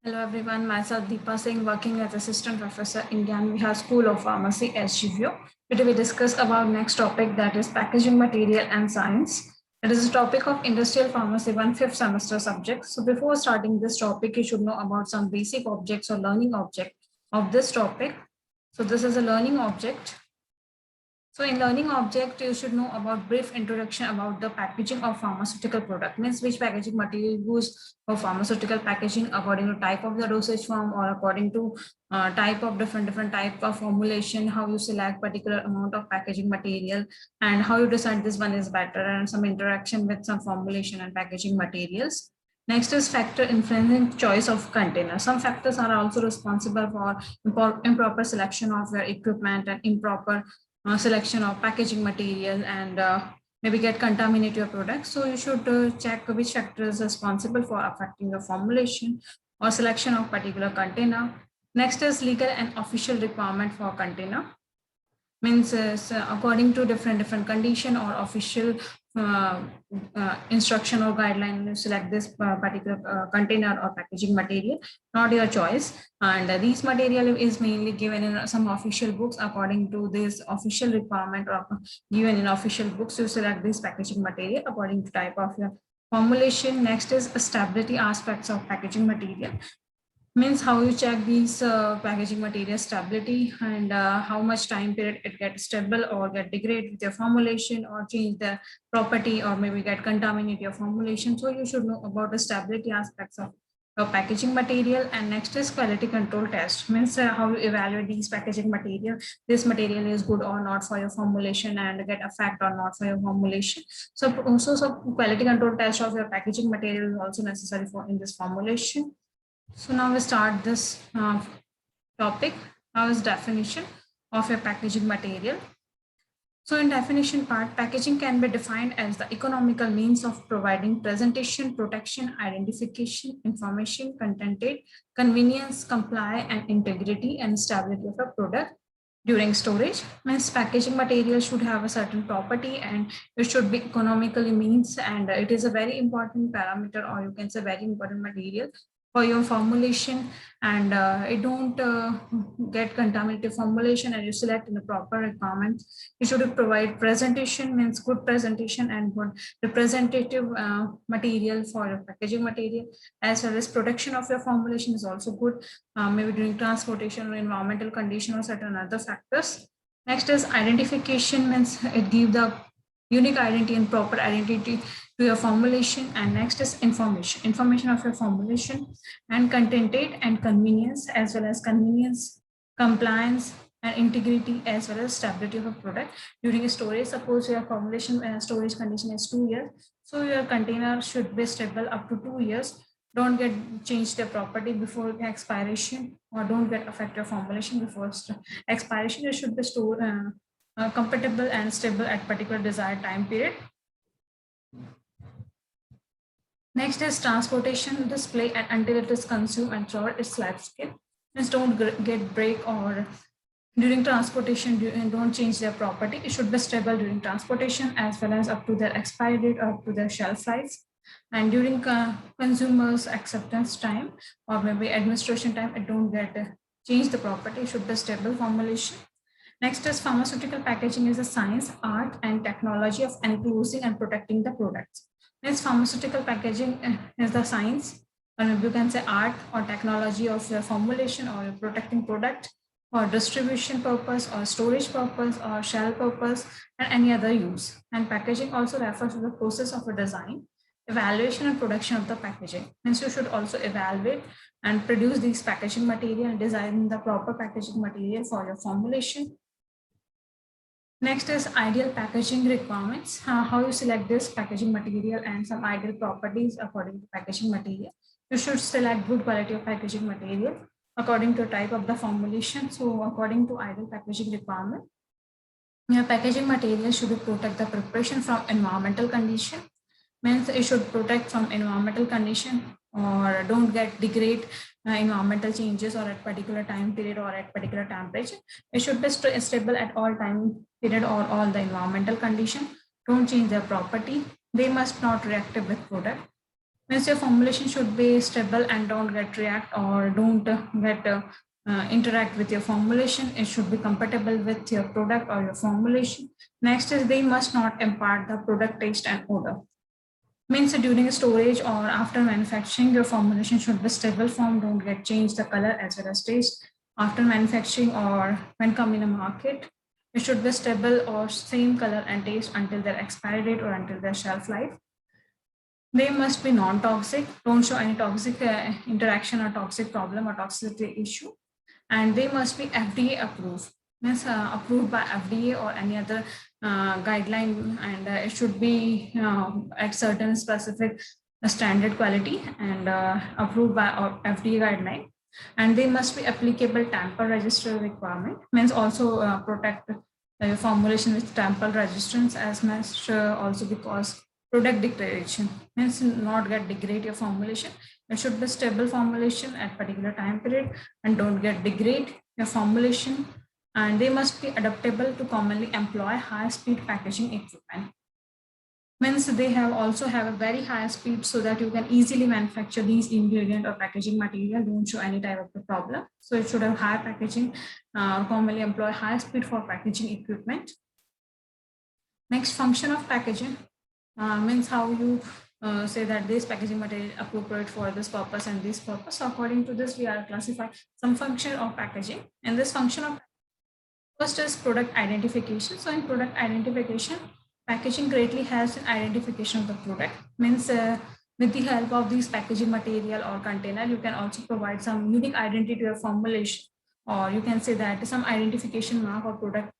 Hello everyone, myself Deepa Singh, working as Assistant Professor in Gyan Vihar School of Pharmacy, SGVO. Today we discuss about next topic, that is packaging material and science. It is a topic of industrial pharmacy, 1/5 semester subject. So before starting this topic, you should know about some basic objects or learning object of this topic. So this is a learning object. So in learning object, you should know about brief introduction about the packaging of pharmaceutical product, means which packaging material used for pharmaceutical packaging according to type of the dosage form or according to type of different type of formulation, how you select particular amount of packaging material and how you decide this one is better, and some interaction with some formulation and packaging materials. Next is factor influencing choice of container. Some factors are also responsible for improper selection of your equipment and improper selection of packaging material and maybe get contaminate your product. So you should check which factor is responsible for affecting the formulation or selection of particular container. Next is legal and official requirement for container. Means according to different condition or official instruction or guideline, you select this particular container or packaging material, not your choice. And these material is mainly given in some official books. According to this official requirement or given in official books, you select this packaging material according to type of your formulation. Next is stability aspects of packaging material, means how you check these packaging material stability and how much time period it gets stable or get degrade with your formulation or change the property or maybe get contaminate your formulation. So you should know about the stability aspects of packaging material. And next is quality control test, means how you evaluate these packaging material, this material is good or not for your formulation and get effect or not for your formulation. So also some quality control test of your packaging material is also necessary for in this formulation. So now we start this topic. Now is definition of a packaging material. So in definition part, packaging can be defined as the economical means of providing presentation, protection, identification, information, contented, convenience, comply, and integrity and stability of a product during storage. Means packaging material should have a certain property and it should be economically means, and it is a very important parameter, or you can say very important material for your formulation, and it don't get contaminated formulation, and you select in the proper requirements. You should provide presentation, means good presentation and good representative material for your packaging material, as well as protection of your formulation is also good, maybe during transportation or environmental condition or certain other factors. Next is identification, means it gives the unique identity and proper identity to your formulation. And next is information of your formulation and contented and convenience, as well as convenience, compliance, and integrity, as well as stability of a product during storage. Suppose your formulation storage condition is 2 years, so your container should be stable up to 2 years. Don't get change the property before expiration, or don't get affect your formulation before expiration. It should be stored compatible and stable at particular desired time period. Next is transportation, display, and until it is consumed and throughout its lifespan. Means don't get break, or during transportation don't change their property. It should be stable during transportation as well as up to their expiry date or up to their shelf life. And during consumers acceptance time or maybe administration time, it don't get change the property. It should be stable formulation. Next is pharmaceutical packaging is a science, art, and technology of enclosing and protecting the products. Next, pharmaceutical packaging is the science, or you can say art or technology of your formulation or your protecting product for distribution purpose or storage purpose or shell purpose and any other use. And packaging also refers to the process of a design, evaluation, and production of the packaging. Means you should also evaluate and produce these packaging material and design the proper packaging material for your formulation. Next is ideal packaging requirements, how you select this packaging material and some ideal properties according to packaging material. You should select good quality of packaging material according to type of the formulation. So according to ideal packaging requirement, your packaging material should protect the preparation from environmental condition, means it should protect from environmental condition or don't get degrade environmental changes or at particular time period or at particular temperature. It should be stable at all time period or all the environmental condition. Don't change their property. They must not reactive with product. Means your formulation should be stable and don't get react or don't get interact with your formulation. It should be compatible with your product or your formulation. Next is they must not impart the product taste and odor. Means during storage or after manufacturing, your formulation should be stable form, don't get changed the color as well as taste. After manufacturing or when come in a market, it should be stable or same color and taste until their expiry date or until their shelf life. They must be non-toxic, don't show any toxic interaction or toxic problem or toxicity issue. And they must be FDA approved, means approved by FDA or any other guideline, and it should be at certain specific standard quality and approved by FDA guideline. And they must be applicable tamper register requirement, means also protect the formulation with tamper resistance as much also because product degradation, means not get degrade your formulation. It should be stable formulation at particular time period and don't get degrade your formulation. And they must be adaptable to commonly employ high speed packaging equipment. Means they have also have a very high speed so that you can easily manufacture these ingredient or packaging material, don't show any type of the problem. So it should have high packaging, commonly employ high speed for packaging equipment. Next, function of packaging means how you say that this packaging material is appropriate for this purpose and this purpose. So according to this, we are classifying some function of packaging. And this function of first is product identification. So in product identification, packaging greatly helps in identification of the product. Means with the help of these packaging material or container, you can also provide some unique identity to your formulation, or you can say that some identification mark or product.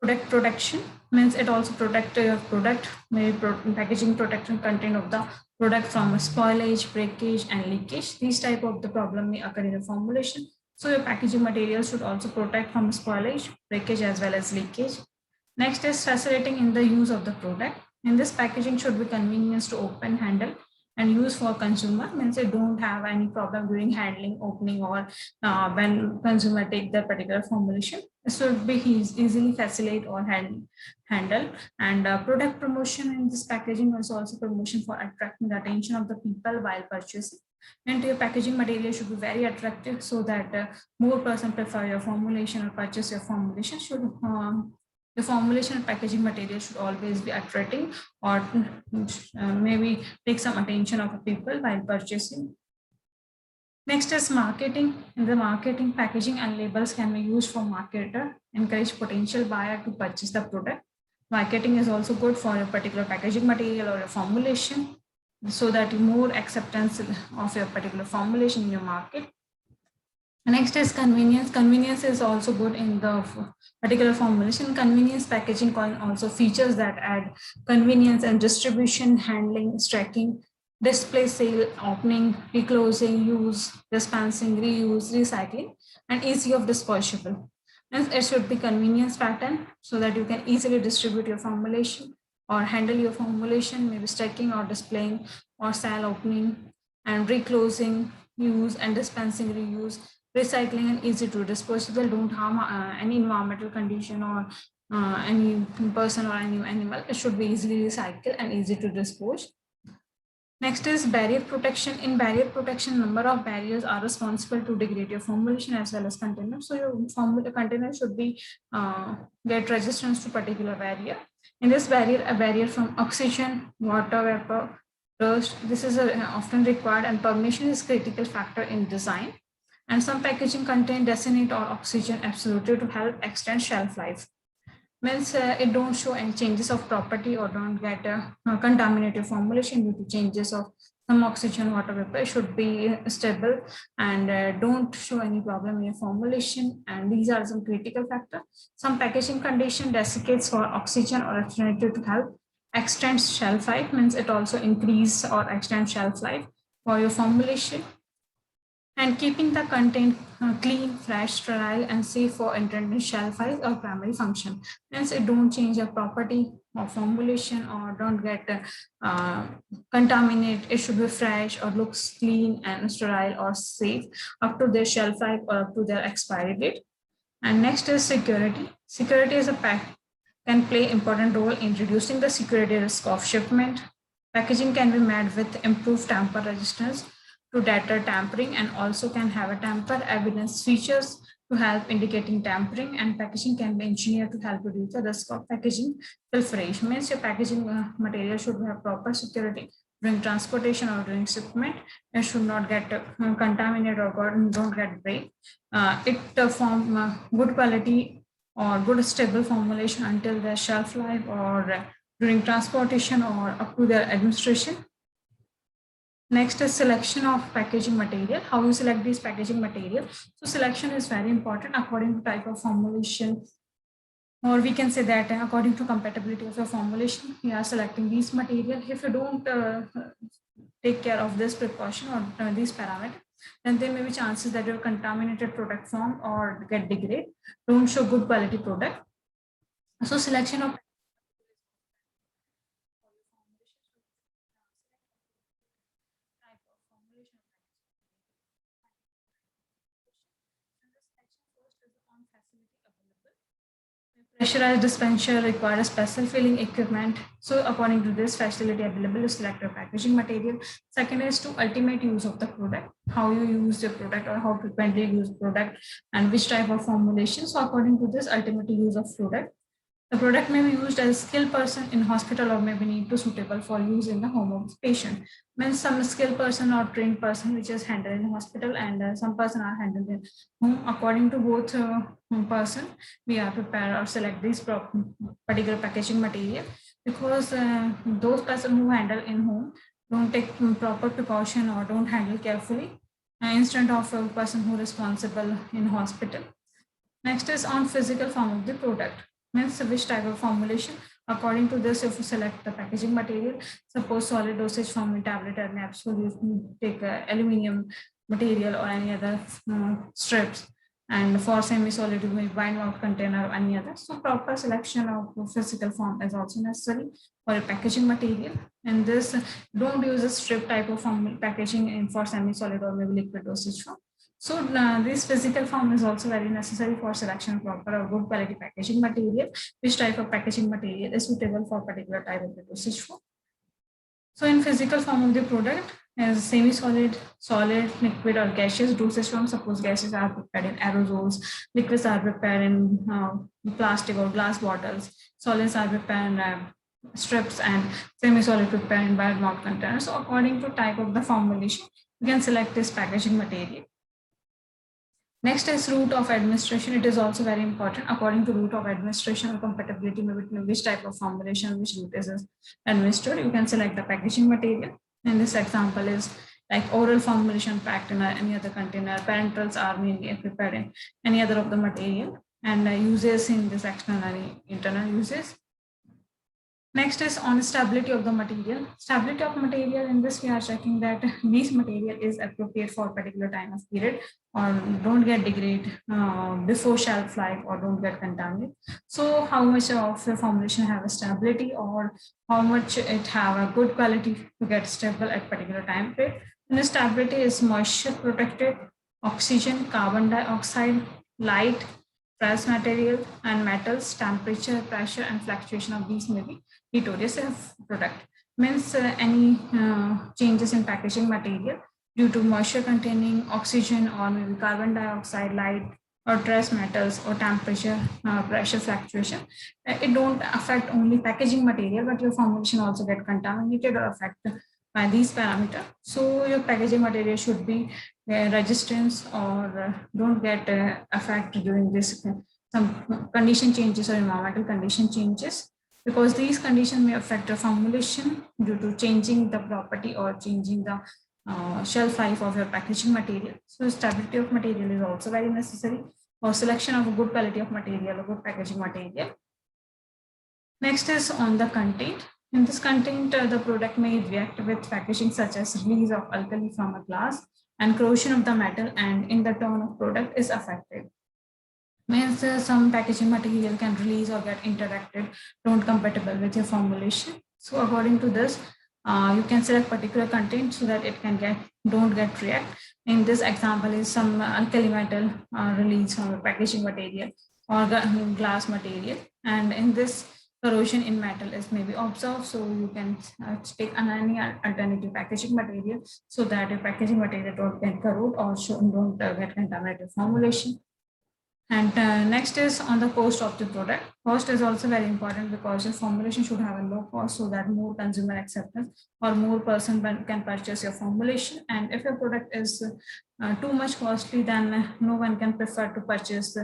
Product protection means it also protect your product, maybe packaging protection content of the product from spoilage, breakage, and leakage. These type of the problem may occur in the formulation. So your packaging material should also protect from spoilage, breakage, as well as leakage. Next is facilitating in the use of the product. In this packaging should be convenience to open, handle, and use for consumer, means they don't have any problem during handling, opening, or when consumer take the particular formulation. It should be easily facilitate or handle. And product promotion in this packaging is also promotion for attracting the attention of the people while purchasing. And your packaging material should be very attractive so that more person prefer your formulation or purchase your formulation. Should the formulation and packaging material should always be attracting or maybe take some attention of the people while purchasing. Next is marketing. In the marketing, packaging and labels can be used for marketer, encourage potential buyer to purchase the product. Marketing is also good for a particular packaging material or a formulation so that more acceptance of your particular formulation in your market. Next is convenience. Convenience is also good in the particular formulation. Convenience packaging also features that add convenience and distribution, handling, stacking, display, sale, opening, reclosing, use, dispensing, reuse, recycling, and easy of disposable. And it should be convenience pattern so that you can easily distribute your formulation or handle your formulation, maybe stacking or displaying or sale opening and reclosing, use and dispensing, reuse, recycling, and easy to disposable, don't harm any environmental condition or any person or any animal. It should be easily recycled and easy to dispose. Next is barrier protection. In barrier protection, number of barriers are responsible to degrade your formulation as well as container. So your formula container should be get resistance to particular barrier. In this barrier, a barrier from oxygen, water vapor, dust. This is often required, and permeation is critical factor in design. And some packaging contain designated or oxygen absolutely to help extend shelf life. Means it don't show any changes of property or don't get contaminated formulation due to changes of some oxygen, water vapor. It should be stable and don't show any problem in your formulation. And these are some critical factors. Some packaging condition desiccates for oxygen or alternative to help extend shelf life, means it also increase or extend shelf life for your formulation. And keeping the content clean, fresh, sterile, and safe for intended shelf life or primary function. Hence, it don't change the property of formulation or don't get contaminate. It should be fresh or looks clean and sterile or safe up to their shelf life or up to their expiry date. And next is security. Security is a can play important role in reducing the security risk of shipment. Packaging can be made with improved tamper resistance to deter tampering and also can have a tamper evidence features to help indicating tampering, and packaging can be engineered to help reduce the risk of packaging pilferation. Means your packaging material should have proper security during transportation or during shipment. It should not get contaminated or don't get break. It form good quality or good stable formulation until their shelf life or during transportation or up to their administration. Next is selection of packaging material. How you select this packaging material? So selection is very important according to type of formulation, or we can say that according to compatibility of your formulation, we are selecting these material. If you don't take care of this precaution or these parameters, then there may be chances that your contaminated product form or get degrade, don't show good quality product. So selection of pressurized dispenser requires special filling equipment. So according to this facility available, you select your packaging material. Second is to ultimate use of the product, how you use the product or how frequently you use product and which type of formulation. So according to this ultimate use of product, the product may be used as a skilled person in hospital or may be need to suitable for use in the home of the patient. Means some skilled person or trained person which is handled in hospital and some person are handled in home. According to both person, we are prepare or select this particular packaging material, because those person who handle in home don't take proper precaution or don't handle carefully instead of a person who responsible in hospital. Next is on physical form of the product. Means which type of formulation. According to this, if you select the packaging material, suppose solid dosage form in tablet and capsule, you take aluminum material or any other strips. And for semi-solid, you may wine mouth container or any other. So proper selection of physical form is also necessary for a packaging material. And this, don't use a strip type of form packaging in for semi-solid or maybe liquid dosage form. So this physical form is also very necessary for selection of proper or good quality packaging material. Which type of packaging material is suitable for particular type of the dosage form. So in physical form of the product, as semi-solid, solid, liquid or gaseous dosage form. Suppose gases are prepared in aerosols, liquids are prepared in plastic or glass bottles, solids are prepared in strips, and semi-solid prepared in wide mouth containers. So according to type of the formulation, you can select this packaging material. Next is route of administration. It is also very important. According to route of administration or compatibility, maybe which type of formulation, which route is administered, you can select the packaging material. And this example is like oral formulation packed in any other container. Parenterals are mainly prepared in any other of the material, and uses in this external internal uses. Next is on stability of the material. Stability of material, in this we are checking that this material is appropriate for a particular time of period or don't get degrade before shelf life or don't get contaminated. So how much of the formulation have a stability or how much it have a good quality to get stable at particular time period. And the stability is moisture protected, oxygen, carbon dioxide, light, trace material and metals, temperature, pressure and fluctuation of these may be notorious product. Means any changes in packaging material due to moisture containing oxygen or maybe carbon dioxide, light or trace metals or temperature, pressure fluctuation. It don't affect only packaging material, but your formulation also get contaminated or affected by these parameters. So your packaging material should be resistance or don't get affected during this some condition changes or environmental condition changes, because these conditions may affect the formulation due to changing the property or changing the shelf life of your packaging material. So stability of material is also very necessary for selection of a good quality of material or good packaging material. Next is on the content. In this content, the product may react with packaging such as release of alkali from a glass and corrosion of the metal, and in the tone of product is affected. Means some packaging material can release or get interacted, don't compatible with your formulation. So according to this, you can select particular content so that it can don't get react. In this example is some alkali metal release from the packaging material or glass material, and in this corrosion in metal is maybe observed. So you can take any alternative packaging material so that your packaging material don't get corrode or don't get contaminated formulation. And next is on the cost of the product. Cost is also very important because your formulation should have a low cost so that more consumer acceptance or more person can purchase your formulation. And if your product is too much costly, then no one can prefer to purchase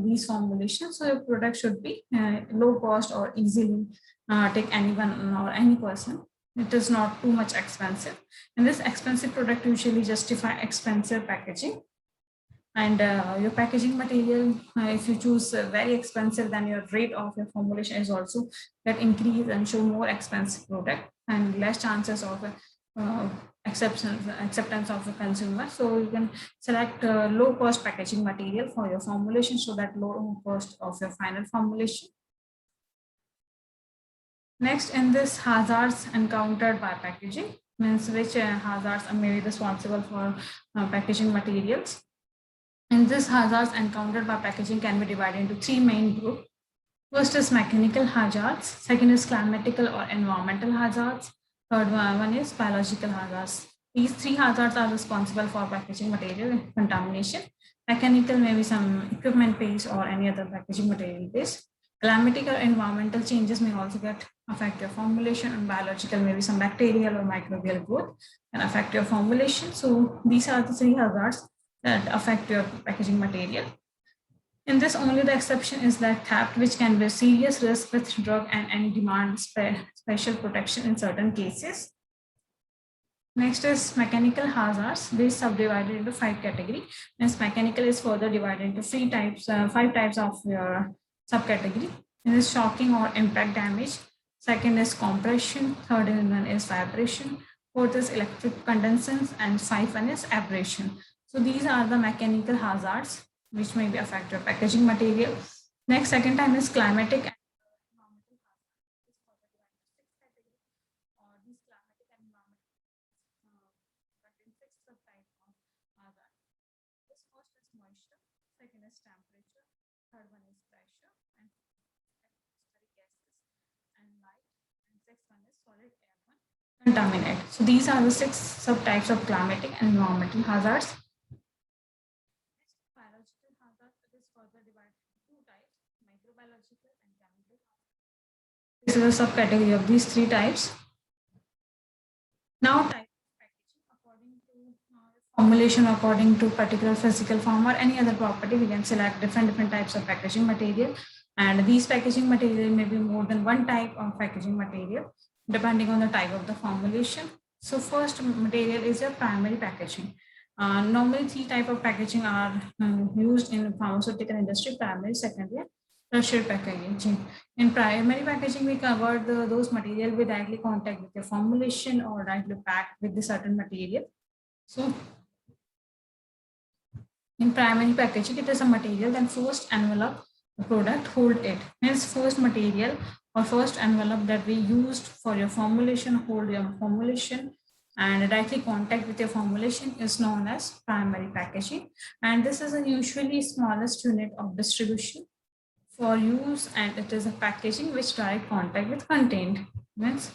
these formulations. So your product should be low cost or easily take anyone or any person. It is not too much expensive. And this expensive product usually justify expensive packaging. And your packaging material, if you choose very expensive, then your rate of your formulation is also that increase and show more expensive product and less chances of acceptance of the consumer. So you can select low cost packaging material for your formulation so that low cost of your final formulation. Next, in this hazards encountered by packaging means which hazards are maybe responsible for packaging materials. And this hazards encountered by packaging can be divided into three main groups. First is mechanical hazards, second is climatical or environmental hazards, third one is biological hazards. These three hazards are responsible for packaging material contamination. Mechanical may be some equipment base or any other packaging material base. Climatic or environmental changes may also affect your formulation, and biological may be some bacterial or microbial growth can affect your formulation. So these are the three hazards that affect your packaging material. In this, only the exception is that theft, which can be a serious risk with drug and demand special protection in certain cases. Next is mechanical hazards. This is subdivided into 5 categories. As mechanical is further divided into 5 types of your subcategory. It is shocking or impact damage. Second is compression. Third one is vibration. Fourth is electric condensation, and 5th one is abrasion. So these are the mechanical hazards which may be affect your packaging material. Next, second time is climatic and environmental hazards. These climatic and environmental contain 6 subtypes of hazard. This first is moisture, second is temperature, third one is pressure, and atmospheric gases and light, and 6th one is solid airborne contaminant. So these are the 6 subtypes of climatic and environmental hazards. Further divided into 2 types, microbiological and chemical. This is a subcategory of these 3 types. Now, type of packaging according to formulation, according to particular physical form or any other property, we can select different types of packaging material. And these packaging material may be more than one type of packaging material, depending on the type of the formulation. So first material is your primary packaging. Normally, 3 types of packaging are used in the pharmaceutical industry: primary, secondary, tertiary packaging. In primary packaging, we cover those material with directly contact with your formulation or directly packed with the certain material. So in primary packaging, it is a material, then first envelope the product hold it. Means first material or first envelope that we used for your formulation hold your formulation, and directly contact with your formulation is known as primary packaging. And this is a usually smallest unit of distribution for use, and it is a packaging which direct contact with contained. Means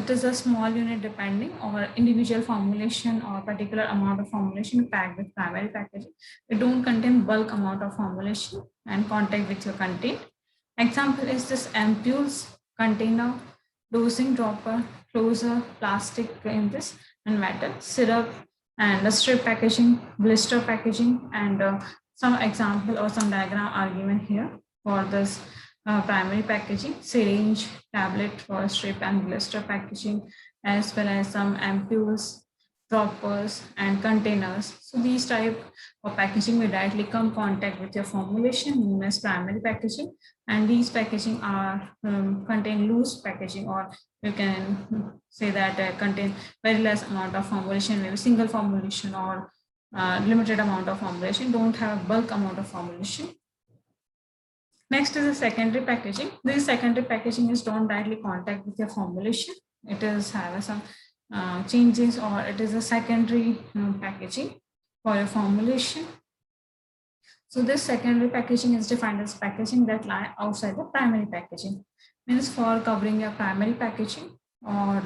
it is a small unit depending on individual formulation or particular amount of formulation packed with primary packaging. It don't contain bulk amount of formulation and contact with your content. Example is this ampoules, container, dosing dropper, closer, plastic in this, and metal, syrup, and the strip packaging, blister packaging, and some example or some diagram are given here for this primary packaging: syringe, tablet for strip and blister packaging, as well as some ampoules, droppers, and containers. So these type of packaging will directly come contact with your formulation, known as primary packaging. And these packaging are contain loose packaging, or you can say that contain very less amount of formulation, maybe single formulation or limited amount of formulation, don't have bulk amount of formulation. Next is the secondary packaging. This secondary packaging is don't directly contact with your formulation. It is have some changes, or it is a secondary packaging for your formulation. So this secondary packaging is defined as packaging that lie outside the primary packaging. Means for covering your primary packaging, or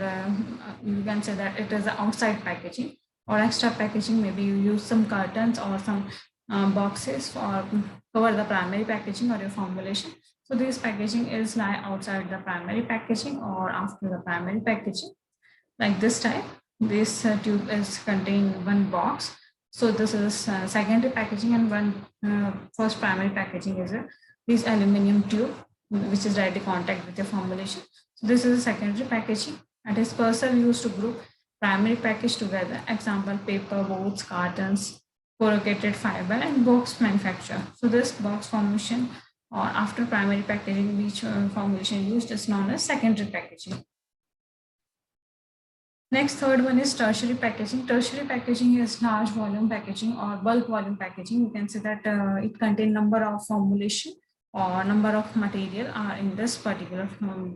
you can say that it is outside packaging or extra packaging. Maybe you use some cartons or some boxes for cover the primary packaging or your formulation. So this packaging is lie outside the primary packaging or after the primary packaging. Like this type, this tube is contained one box. So this is secondary packaging, and one first primary packaging is this aluminum tube, which is directly contact with the formulation. So this is a secondary packaging, and is parcel used to group primary package together. Example: paper, boards, cartons, corrugated fiber, and box manufacture. So this box formulation or after primary packaging, which formulation used is known as secondary packaging. Next, third one is tertiary packaging. Tertiary packaging is large volume packaging or bulk volume packaging. You can say that it contains number of formulation or number of material are in this particular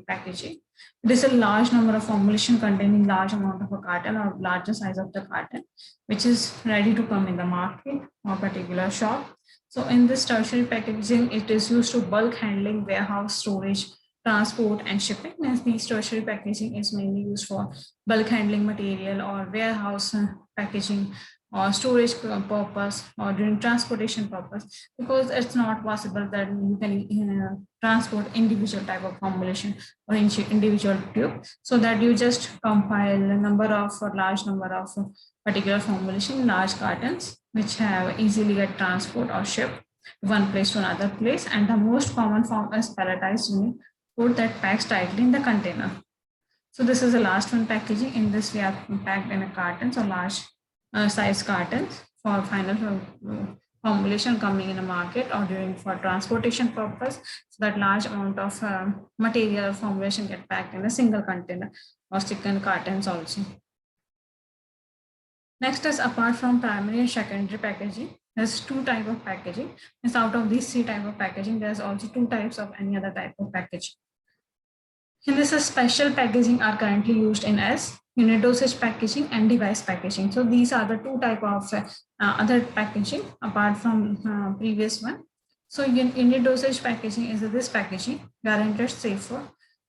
packaging. It is a large number of formulation containing large amount of a carton or larger size of the carton, which is ready to come in the market or particular shop. So in this tertiary packaging, it is used to bulk handling, warehouse, storage, transport, and shipping. As these tertiary packaging is mainly used for bulk handling material or warehouse packaging or storage purpose or during transportation purpose, because it's not possible that you can transport individual type of formulation or individual tube, so that you just compile a number of or large number of particular formulation large cartons which have easily get transport or shipped one place to another place. And the most common form is palletized unit food that packs tightly in the container. So this is the last one packaging. In this, we are packed in a cartons or large size cartons for final formulation coming in a market or during for transportation purpose. So that large amount of material formulation get packed in a single container or second cartons also. Next is apart from primary and secondary packaging, there's two type of packaging. It's out of these three type of packaging, there's also two types of any other type of packaging. In this, special packaging are currently used in as unit dosage packaging and device packaging. So these are the two type of other packaging apart from previous one. So unit dosage packaging is this packaging guaranteed safer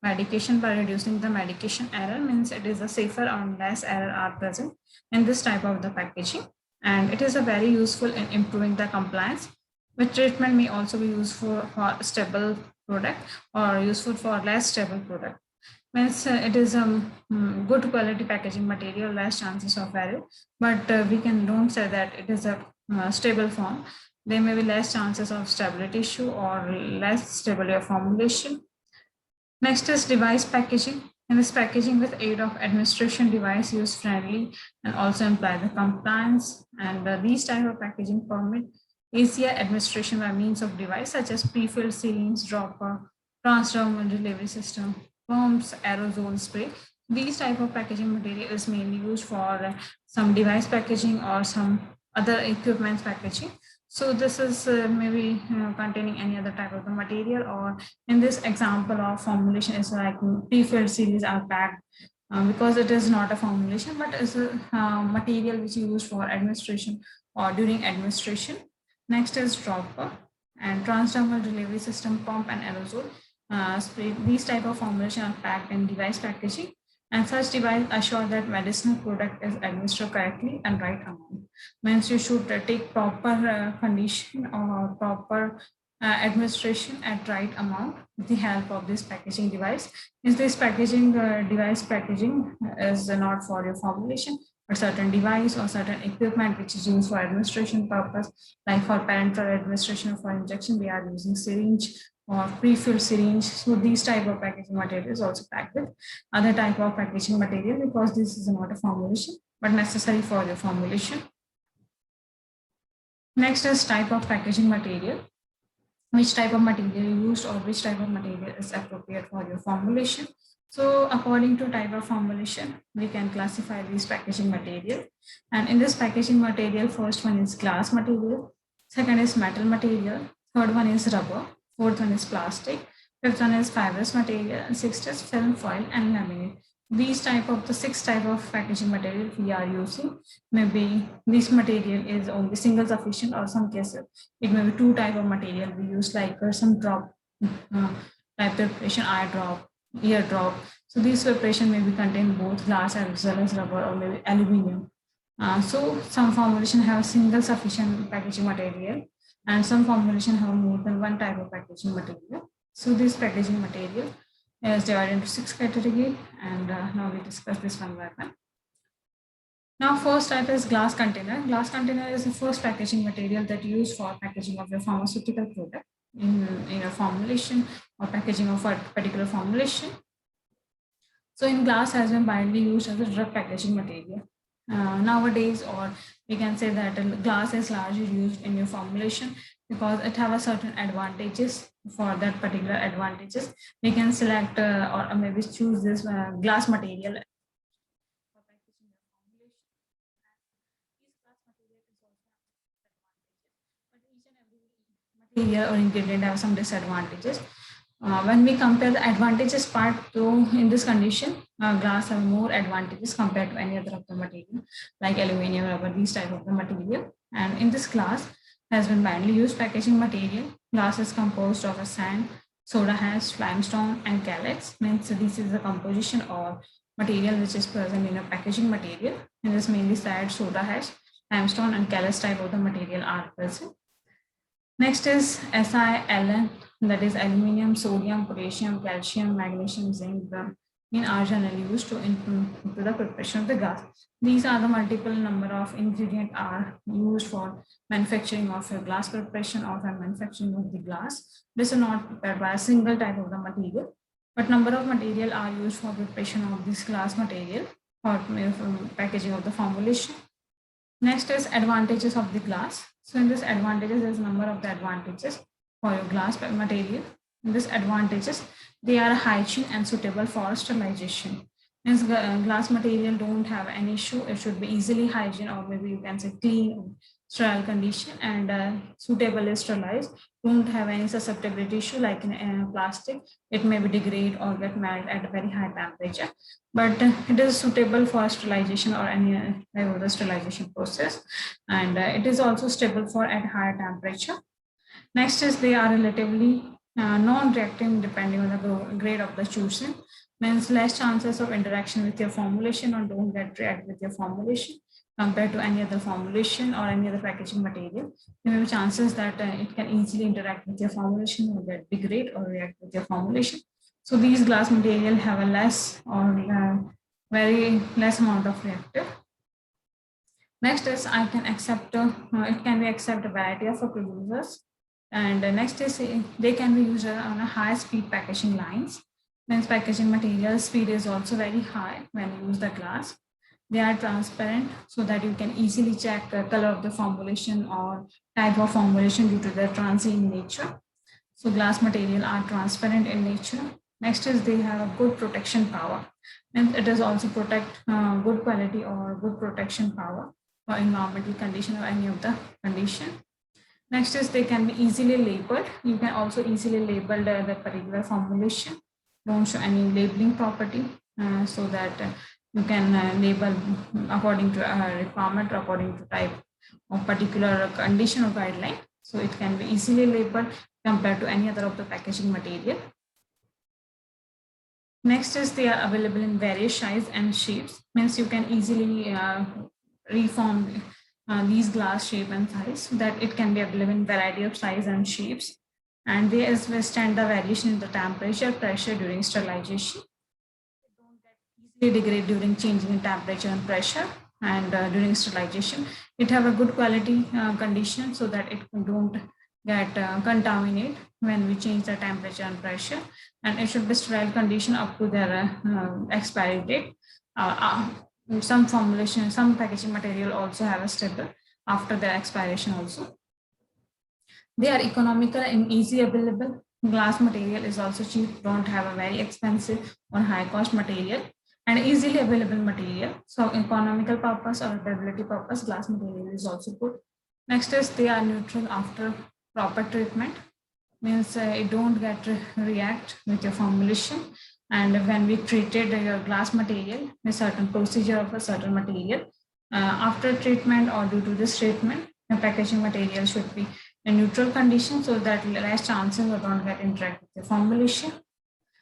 medication by reducing the medication error, means it is a safer or less error are present in this type of the packaging, and it is a very useful in improving the compliance. With treatment may also be useful for stable product or useful for less stable product. Means it is good quality packaging material, less chances of error, but we can don't say that it is a stable form. There may be less chances of stability issue or less stability of formulation. Next is device packaging. In this packaging with aid of administration device use friendly and also imply the compliance, and these type of packaging permit easier administration by means of device such as pre-filled syringe, dropper, transdermal delivery system, pumps, aerosol spray. These type of packaging material is mainly used for some device packaging or some other equipment packaging. So this is maybe containing any other type of the material, or in this example of formulation is like pre-filled series are packed because it is not a formulation but is a material which is used for administration or during administration. Next is dropper and transdermal delivery system, pump, and aerosol spray. These type of formulation are packed in device packaging, and such device assure that medicinal product is administered correctly and right amount. Means you should take proper condition or proper administration at right amount with the help of this packaging device. Is this packaging device packaging is not for your formulation, but certain device or certain equipment which is used for administration purpose, like for parenteral administration for injection, we are using syringe or pre-filled syringe. So these type of packaging material is also packed with other type of packaging material, because this is not a formulation but necessary for the formulation. Next is type of packaging material. Which type of material used or which type of material is appropriate for your formulation. So according to type of formulation, we can classify these packaging material. And in this packaging material, first one is glass material, second is metal material, third one is rubber, fourth one is plastic, fifth one is fibrous material, and sixth is film, foil, and laminate. these type of the 6 type of packaging material we are using. Maybe this material is only single sufficient, or some cases it may be 2 type of material we use, like some drop type preparation, eye drop, ear drop. So these preparation may be contain both glass as well as rubber, or maybe aluminum. So some formulation have a single sufficient packaging material, and some formulation have more than 1 type of packaging material. So this packaging material is divided into 6 categories, and now we discuss this one by one. Now, first type is glass container. Glass container is the first packaging material that you use for packaging of your pharmaceutical product in a formulation or packaging of a particular formulation. So in glass has been widely used as a drug packaging material. Nowadays, or we can say that glass is largely used in your formulation because it have a certain advantages. For that particular advantages, we can select or maybe choose this glass material for packaging your formulation. This glass material is also advantages, but each and every material or ingredient have some disadvantages. When we compare the advantages part, though, in this condition, glass have more advantages compared to any other of the material, like aluminum, rubber, these type of the material. And in this glass has been widely used packaging material. Glass is composed of a sand, soda ash, limestone, and calyx. Means this is the composition or material which is present in a packaging material. And this mainly sand, soda ash, limestone, and calyx type of the material are present. Next is SiLN, that is aluminum, sodium, potassium, calcium, magnesium, zinc, bromine are generally used into the preparation of the glass. These are the multiple number of ingredients are used for manufacturing of a glass preparation or for manufacturing of the glass. This is not prepared by a single type of the material, but number of material are used for preparation of this glass material for packaging of the formulation. Next is advantages of the glass. So in this advantages, there's a number of the advantages for your glass material. In this advantages, they are hygiene and suitable for sterilization. Means glass material don't have any issue. It should be easily hygiene, or maybe you can say clean, sterile condition, and suitable is sterilized. Don't have any susceptibility issue like in plastic. It may be degrade or get melt at a very high temperature, but it is suitable for sterilization or any type of the sterilization process, and it is also stable for at higher temperature. Next is they are relatively non-reacting depending on the grade of the chosen. Means less chances of interaction with your formulation, or don't get react with your formulation compared to any other formulation or any other packaging material. There may be chances that it can easily interact with your formulation or get degrade or react with your formulation. So these glass material have a less or very less amount of reactive. Next is I can accept, it can be accept a variety of producers. And next is they can be used on a high speed packaging lines. Means packaging material speed is also very high when you use the glass. They are transparent so that you can easily check the color of the formulation or type of formulation due to their transient nature. So glass material are transparent in nature. Next is they have a good protection power, and it is also protect good quality or good protection power for environmental condition or any of the condition. Next is they can be easily labeled. You can also easily label the particular formulation. Don't show any labeling property so that you can label according to requirement or according to type of particular condition or guideline. So it can be easily labeled compared to any other of the packaging material. Next is they are available in various sizes and shapes. Means you can easily reform these glass shape and size so that it can be available in variety of size and shapes. And they as withstand the variation in the temperature, pressure during sterilization. They don't get easily degrade during changing in temperature and pressure, and during sterilization. It have a good quality condition so that it don't get contaminate when we change the temperature and pressure, and it should be sterile condition up to their expiry date. Some formulation, some packaging material also have a stable after their expiration also. They are economical and easy available. Glass material is also cheap, don't have a very expensive or high cost material, and easily available material. So economical purpose or durability purpose, glass material is also good. Next is they are neutral after proper treatment. Means it don't get react with your formulation, And when we treated your glass material, a certain procedure of a certain material, after treatment or due to this treatment, the packaging material should be in neutral condition so that less chances of don't get interact with the formulation.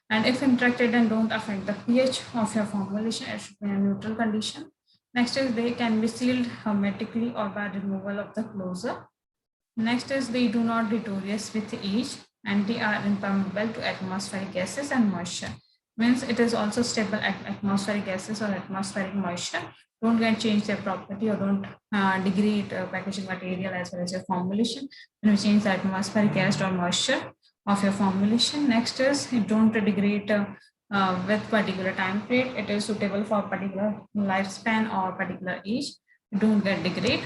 And if interacted and don't affect the pH of your formulation, it should be in a neutral condition. Next is they can be sealed hermetically or by removal of the closure. Next is they do not deteriorate with age and they are impermeable to atmospheric gases and moisture. Means it is also stable at atmospheric gases or atmospheric moisture. Don't get change their property or don't degrade packaging material as well as your formulation when you change the atmospheric gas or moisture of your formulation. Next is it don't degrade with particular time period. It is suitable for particular lifespan or particular age. Don't get degrade.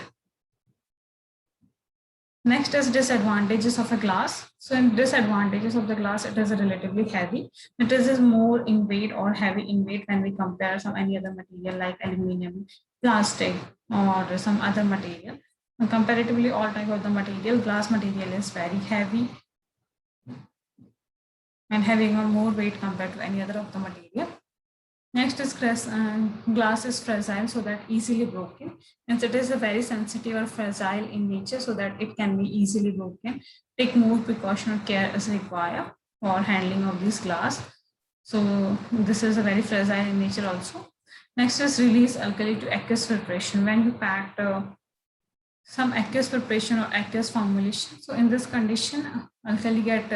Next is disadvantages of a glass. So in disadvantages of the glass, it is relatively heavy. It is more in weight or heavy in weight when we compare some any other material like aluminum, plastic, or some other material. And comparatively, all type of the material, glass material is very heavy and having a more weight compared to any other of the material. Next is glass is fragile so that easily broken. And it is a very sensitive or fragile in nature so that it can be easily broken. Take more precaution or care is required for handling of this glass. So this is a very fragile in nature also. Next is release alkali to aqueous filtration. When you packed some aqueous preparation or aqueous formulation. So in this condition, alkali get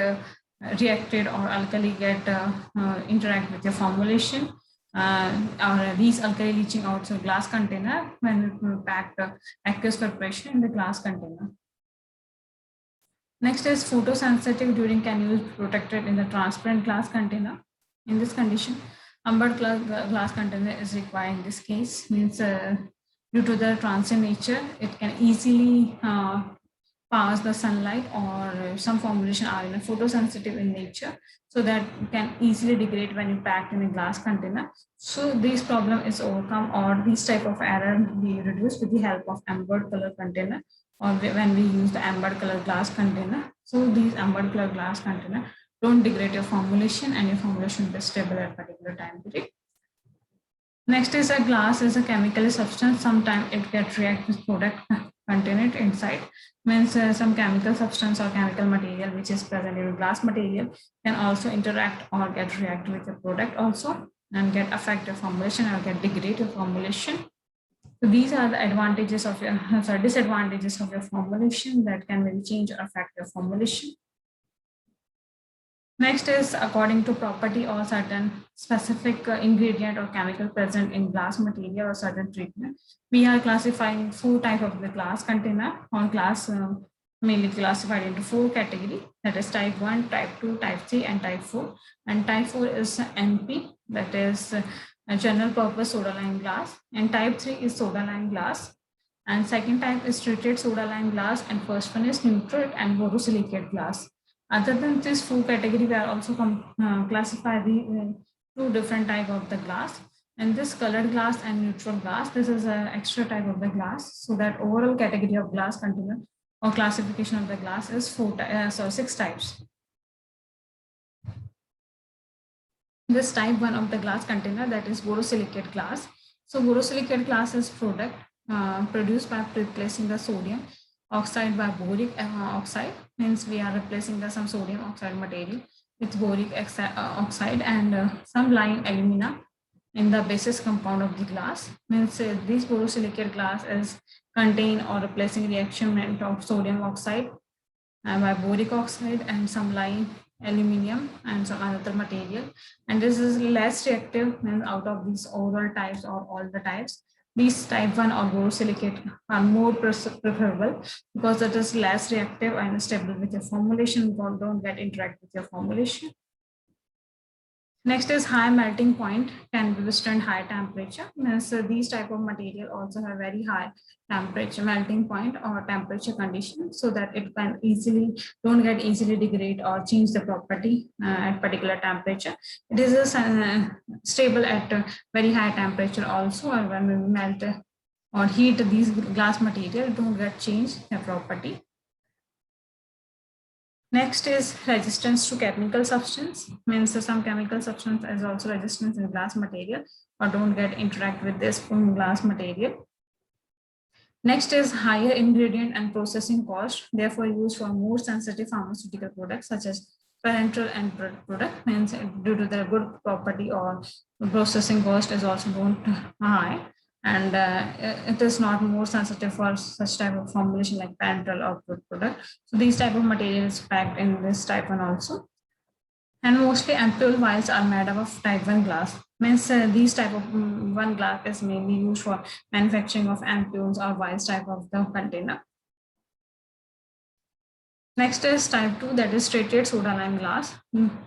reacted or alkali get interact with your formulation. Or these alkali leaching out to glass container when we pack the aqueous preparation in the glass container. Next is photosensitive during can use protected in the transparent glass container. In this condition, amber glass container is required in this case. Means due to the transient nature, it can easily pass the sunlight or some formulation are in a photosensitive in nature so that can easily degrade when you packed in a glass container. So this problem is overcome or this type of error be reduced with the help of amber color container or when we use the amber color glass container. So these amber color glass container don't degrade your formulation and your formulation will be stable at particular time period. Next is a glass is a chemical substance. Sometimes it gets react with product contained inside. Means some chemical substance or chemical material which is present in glass material can also interact or get react with the product also and get affect your formulation or get degrade your formulation. So these are the advantages of your disadvantages of your formulation that can really change or affect your formulation. Next is according to property or certain specific ingredient or chemical present in glass material or certain treatment. We are classifying 4 types of the glass container or glass mainly classified into 4 categories. That is type 1, type 2, type 3 and type 4. And type 4 is NP, that is a general purpose soda lime glass. And type 3 is soda lime glass. And second type is treated soda lime glass. And first one is neutral and borosilicate glass. Other than this 4 category, we are also classify the 2 different type of the glass. And this colored glass and neutral glass, this is an extra type of the glass. So that overall category of glass container or classification of the glass is 6 types. This type 1 of the glass container, that is borosilicate glass. So borosilicate glass is product produced by replacing the sodium oxide by boric oxide. Means we are replacing some sodium oxide material with boric oxide and some lime alumina in the basis compound of the glass. Means this borosilicate glass is contain or replacing reaction of sodium oxide by boric oxide and some lime aluminum and some other material. And this is less reactive means out of these overall types or all the types. These type 1 or borosilicate are more preferable because it is less reactive and stable with your formulation, don't get interact with your formulation. Next is high melting point can withstand high temperature. Means these type of material also have very high temperature melting point or temperature condition so that it can easily don't get easily degrade or change the property at particular temperature. It is stable at a very high temperature also, or when we melt or heat these glass material don't get changed their property. Next is resistance to chemical substance. Means some chemical substance is also resistance in glass material or don't get interact with this glass material. Next is higher ingredient and processing cost, therefore used for more sensitive pharmaceutical products such as parenteral and blood product. Means due to their good property or processing cost is also going high, and it is not more sensitive for such type of formulation like parenteral or blood product. So these type of materials packed in this type one also. And mostly ampule vials are made up of type 1 glass. Means these type of one glass is mainly used for manufacturing of ampoules or vials type of the container. Next is type 2, that is treated soda lime glass.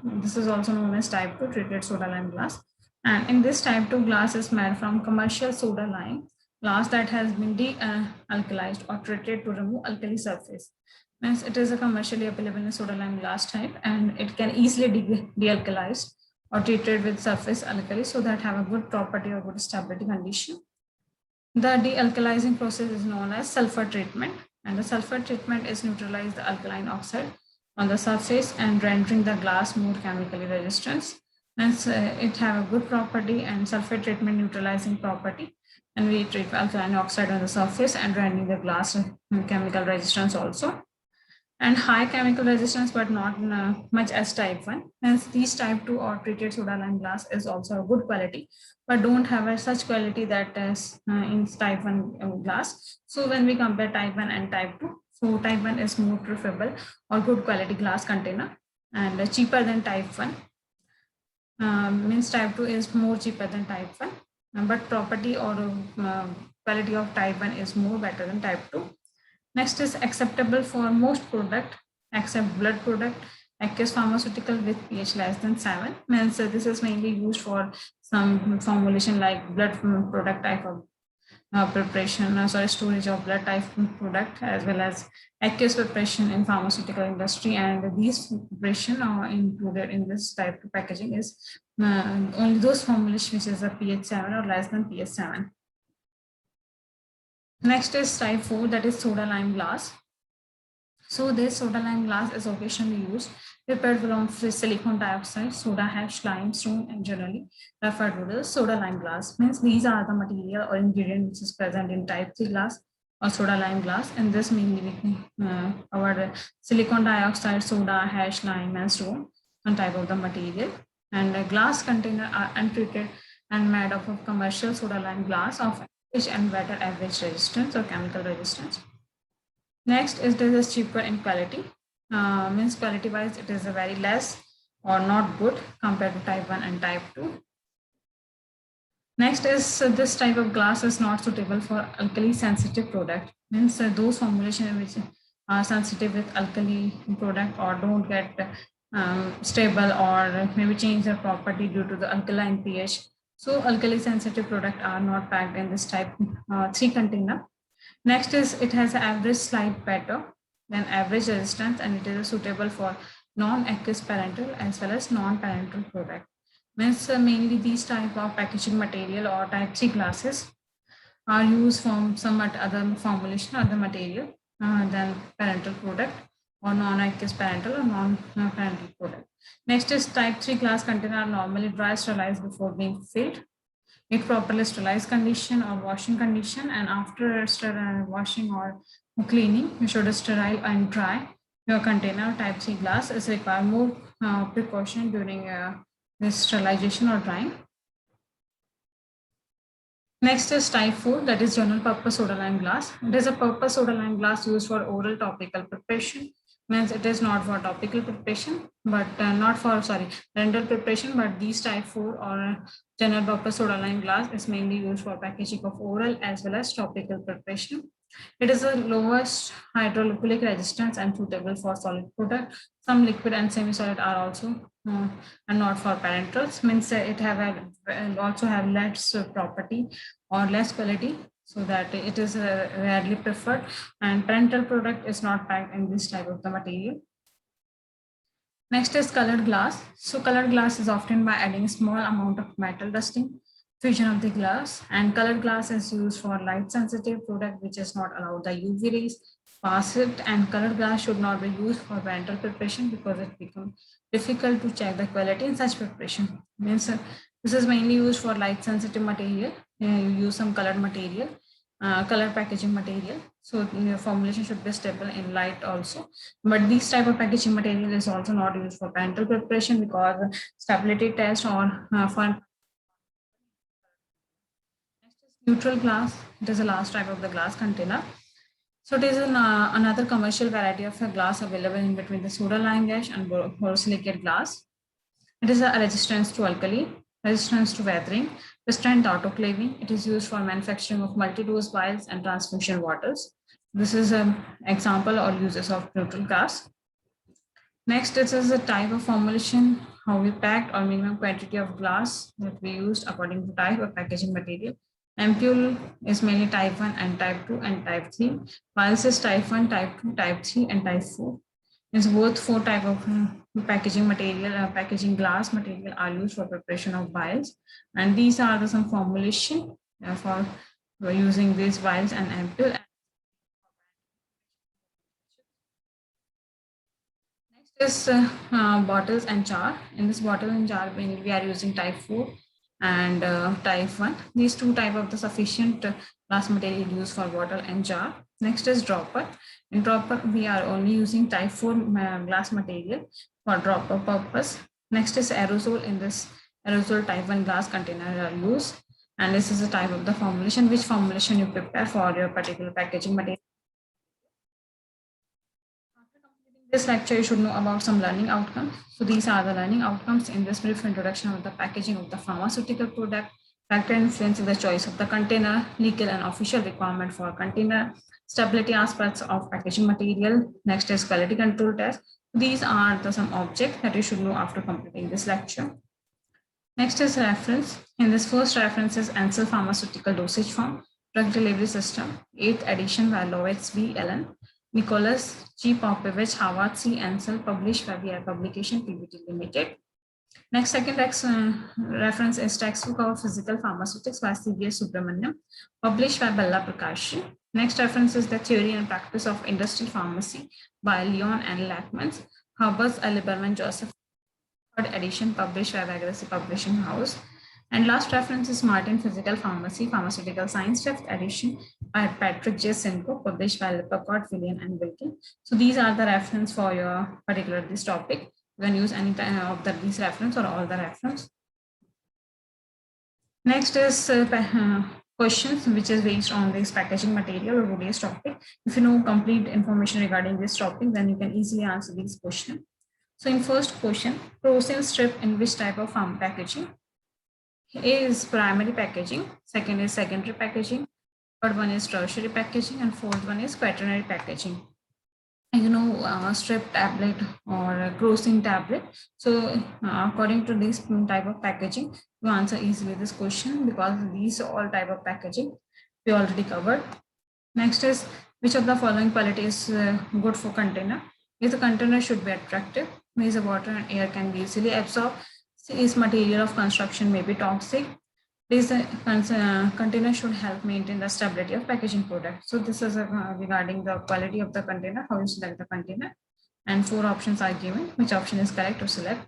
This is also known as type 2 treated soda lime glass. And in this type 2 glass is made from commercial soda lime glass that has been de-alkalized or treated to remove alkali surface. Means it is a commercially available soda lime glass type, and it can easily de-alkalized or treated with surface alkali, so that have a good property or good stability condition. The de-alkalizing process is known as sulfur treatment, and the sulfur treatment is neutralize the alkaline oxide on the surface and rendering the glass more chemically resistant. And it have a good property and sulfur treatment neutralizing property, and we treat alkaline oxide on the surface and rendering the glass chemical resistance also. And high chemical resistance, but not much as type 1. Hence, these type 2 or treated soda lime glass is also a good quality, but don't have a such quality that is in type 1 glass. So when we compare type 1 and type 2, so type 1 is more preferable or good quality glass container and cheaper than type 1. Means type 2 is more cheaper than type 1, but property or quality of type 1 is more better than type 2. Next is acceptable for most product except blood product, aqueous pharmaceutical with pH less than 7. Means this is mainly used for some formulation like blood product type of preparation, storage of blood type product, as well as aqueous preparation in pharmaceutical industry. And these preparation are included in this type of packaging is only those formulation which is a pH 7 or less than pH 7. Next is type 4, that is soda lime glass. So this soda lime glass is occasionally used prepared from silicon dioxide, soda ash, limestone, and generally referred to as soda lime glass. Means these are the material or ingredient which is present in type 3 glass or soda lime glass, and this mainly our silicon dioxide, soda ash, lime, and stone one type of the material. And the glass container are untreated and made up of commercial soda lime glass of and better average resistance or chemical resistance. Next is this is cheaper in quality. Means quality wise it is a very less or not good compared to type 1 and type 2. Next is this type of glass is not suitable for alkali sensitive product. Means those formulation which are sensitive with alkali product or don't get stable or maybe change their property due to the alkaline pH. So alkali sensitive product are not packed in this type 3 container. Next is it has an average slide better than average resistance, and it is suitable for non-aqueous parenteral as well as non-parenteral product. Means mainly these type of packaging material or type 3 glasses are used from some other formulation, other material than parenteral product or non-aqueous parenteral or non-parenteral product. Next is type 3 glass container are normally dry sterilized before being filled. It properly sterilized condition or washing condition, and after washing or cleaning, you should sterile and dry your container. Type 3 glass is require more precaution during this sterilization or drying. Next is type 4, that is general purpose soda lime glass. It is a purpose soda lime glass used for oral topical preparation. Means it is not for topical preparation, but not for rental preparation, but these type 4 or general purpose soda lime glass is mainly used for packaging of oral as well as topical preparation. It is the lowest hydrophilic resistance and suitable for solid product. Some liquid and semi-solid are also and not for parenterals. Means it have also have less property or less quality, so that it is rarely preferred, and parenteral product is not packed in this type of the material. Next is colored glass. So colored glass is often by adding a small amount of metal dusting, fusion of the glass, and colored glass is used for light sensitive product which is not allowed the UV rays. Facet and colored glass should not be used for rental preparation because it becomes difficult to check the quality in such preparation. Means this is mainly used for light sensitive material. You use some colored material, colored packaging material. So your formulation should be stable in light also. But this type of packaging material is also not used for rental preparation because stability test or for neutral glass. It is the last type of the glass container. So it is another commercial variety of a glass available in between the soda lime glass and borosilicate glass. It is a resistance to alkali, resistance to weathering, resistant to autoclaving. It is used for manufacturing of multi-dose vials and transfusion waters. This is an example or uses of neutral glass. Next, this is a type of formulation, how we packed or minimum quantity of glass that we used according to type of packaging material. Ampule is mainly type 1 and type 2 and type 3. Vials is type 1, type 2, type 3 and type 4. It's both four type of packaging material, packaging glass material are used for preparation of vials. And these are the some formulation for using these vials and ampule. This bottles and jar. In this bottle and jar, when we are using type 4 and type 1, these two type of the sufficient glass material used for bottle and jar. Next is dropper. In dropper, we are only using type 4 glass material for dropper purpose. Next is aerosol. In this aerosol type 1 glass container are used. And this is a type of the formulation, which formulation you prepare for your particular packaging material. This lecture, you should know about some learning outcomes. So these are the learning outcomes in this brief introduction of the packaging of the pharmaceutical product, factor influence in the choice of the container, legal and official requirement for container, stability aspects of packaging material. Next is quality control test. These are the some objects that you should know after completing this lecture. Next is reference. In this first reference is Ansel Pharmaceutical Dosage Form, Drug Delivery System, 8th edition by Lovitz V. Ellen. Nicholas G. Popovich, Harvard C. Ansel, published by VR Publication PVT Limited. Next, second reference is Textbook of Physical Pharmaceutics by C.V.S. Subramaniam, published by Bella Prakash. Next reference is The Theory and Practice of Industrial Pharmacy by Leon and Lackmans, Hubbard, Lieberman, Joseph, third edition, published by Legacy Publishing House. And last reference is Martin Physical Pharmacy, Pharmaceutical Science, 5th edition by Patrick J. Simcoe, published by Lippincott, William and Wilkin. So these are the reference for your particular this topic. You can use any of these reference or all the reference. Next is questions which is based on this packaging material or today's topic. If you know complete information regarding this topic, then you can easily answer these questions. So in first question, Process strip in which type of farm packaging? A is primary packaging, second is secondary packaging, third one is tertiary packaging, and fourth one is quaternary packaging. You know, strip tablet or grossing tablet. So according to this type of packaging, you answer easily this question because these all type of packaging we already covered. Next is which of the following quality is good for container? If the container should be attractive, means the water and air can be easily absorbed. Is material of construction may be toxic. This container should help maintain the stability of packaging product. So this is regarding the quality of the container, how you select the container. And 4 options are given, which option is correct to select.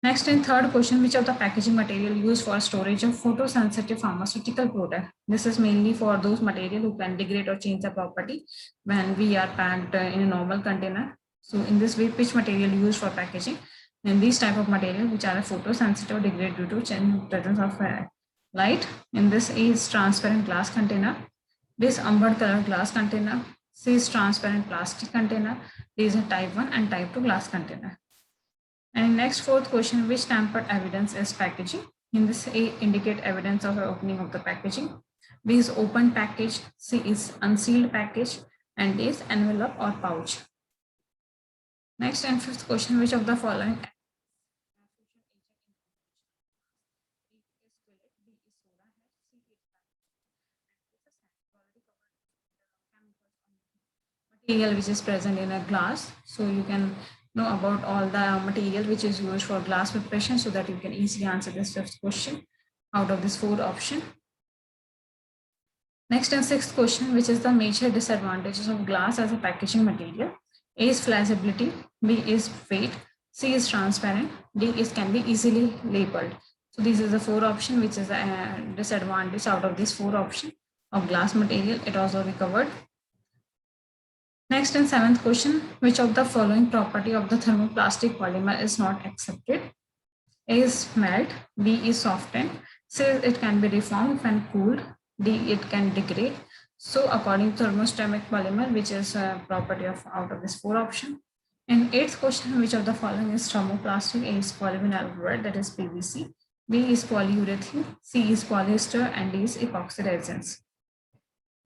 Next, in third question, which of the packaging material used for storage of photosensitive pharmaceutical product? This is mainly for those material who can degrade or change the property when we are packed in a normal container. So in this way, which material used for packaging? And these type of material which are photosensitive degrade due to presence of light. In this is transparent glass container. This umber color glass container. C is transparent plastic container. These are type 1 and type 2 glass container. And next fourth question, which tampered evidence is packaging? In this A indicate evidence of opening of the packaging. B is open package. C is unsealed package. And D is envelope or pouch. Next and fifth question, which of the following material which is present in a glass? So you can know about all the material which is used for glass preparation so that you can easily answer this fifth question out of this 4 option. Next and sixth question, which is the major disadvantages of glass as a packaging material? A is flexibility, B is weight, C is transparent, D is can be easily labeled. So these are the four options, which is a disadvantage out of these four options of glass material. It also we covered. Next and seventh question, which of the following property of the thermoplastic polymer is not accepted? A is melt, B is soften, C it can be reformed when cooled, D it can degrade. So according to thermostamic polymer, which is a property of out of this four option. And eighth question, which of the following is thermoplastic? A is polyvinyl chloride, that is PVC, B is polyurethane, C is polyester, and D is epoxy resins.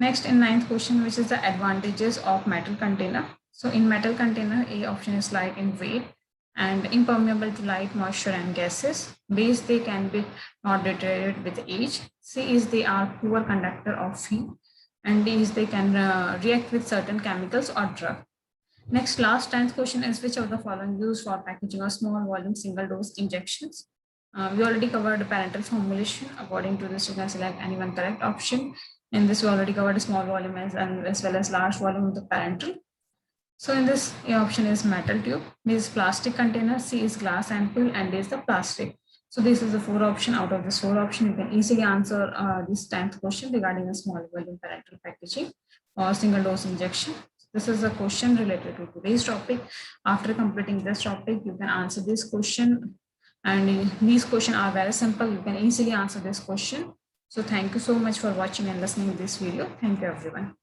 Next, in ninth question, which is the advantages of metal container. So in metal container, A option is light in weight and impermeable to light, moisture, and gases. B is they can be not deteriorated with age. C is they are poor conductor of heat, and D is they can react with certain chemicals or drug. Next, last 10th question is which of the following used for packaging of small volume single dose injections? We already covered the parenteral formulation. According to this, you can select any one correct option. In this, we already covered small volume as well as large volume of the parenteral. So in this, A option is metal tube, B is plastic container, C is glass ampoule, and D is the plastic. So this is the four option. Out of this four option, you can easily answer this 10th question regarding a small volume parenteral packaging or single dose injection. This is a question related to today's topic. After completing this topic, you can answer this question. And these questions are very simple. You can easily answer this question. So thank you so much for watching and listening to this video. Thank you, everyone.